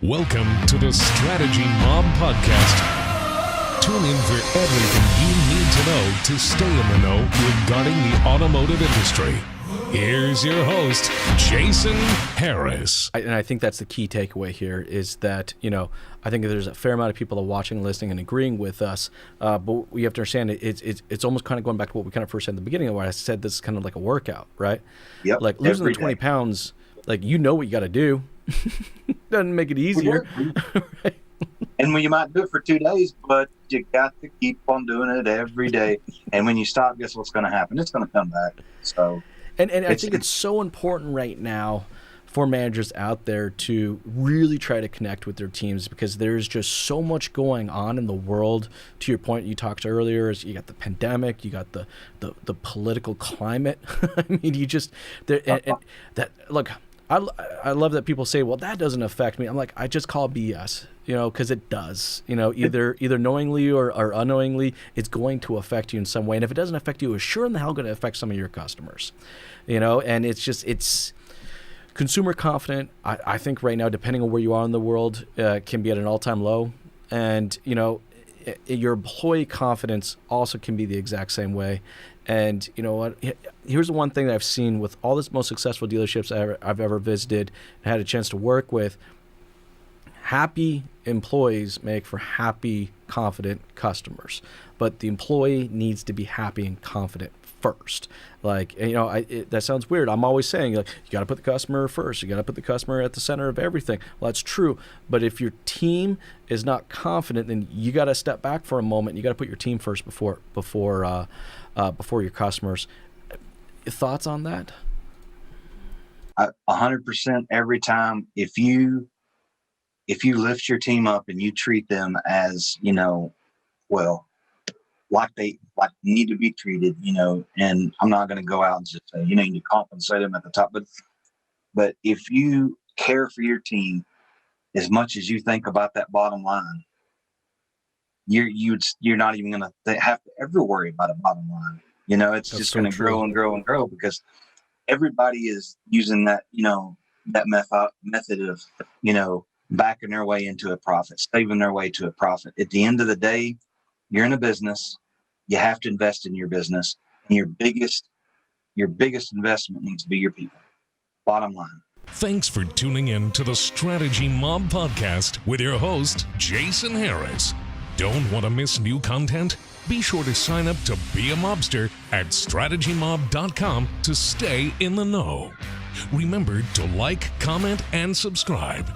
Welcome to the Strategy Mob Podcast. Tune in for everything you need to know to stay in the know regarding the automotive industry. Here's your host, Jason Harris. And I think that's the key takeaway here is that, I think there's a fair amount of people watching, listening, and agreeing with us. But we have to understand it's almost kind of going back to what we kind of first said in the beginning of what I said. This is kind of like a workout, right? Yep. Like losing the 20 pounds, like what you got to do. Doesn't make it easier. Right? And when you might do it for 2 days, but you got to keep on doing it every day. And when you stop, guess what's going to happen? It's going to come back. So, and I think it's so important right now for managers out there to really try to connect with their teams because there's just so much going on in the world. To your point, you talked earlier, is you got the pandemic, you got the political climate. I mean, look. I love that people say, well, that doesn't affect me. I'm like, I just call BS, because it does. Either knowingly or unknowingly, it's going to affect you in some way. And if it doesn't affect you, it's sure in the hell going to affect some of your customers. And it's consumer confident. I think right now, depending on where you are in the world, can be at an all-time low. And, your employee confidence also can be the exact same way. And you know what? Here's the one thing that I've seen with all the most successful dealerships I've ever visited and had a chance to work with. Happy employees make for happy, confident customers. But the employee needs to be happy and confident first. That sounds weird. I'm always saying, you got to put the customer first. You got to put the customer at the center of everything. Well, that's true. But if your team is not confident, then you got to step back for a moment. You got to put your team first before your customers. Thoughts on that? 100% every time. If you lift your team up and you treat them as, like they need to be treated, and I'm not going to go out and just say, you compensate them at the top, but if you care for your team as much as you think about that bottom line, you're not even going to have to ever worry about a bottom line. It's just going to grow and grow and grow because everybody is using that, that method of, backing their way into a profit, saving their way to a profit. At the end of the day, you're in a business. You have to invest in your business. And your biggest investment needs to be your people. Bottom line. Thanks for tuning in to the Strategy Mob Podcast with your host, Jason Harris. Don't want to miss new content? Be sure to sign up to be a mobster at strategymob.com to stay in the know. Remember to like, comment, and subscribe.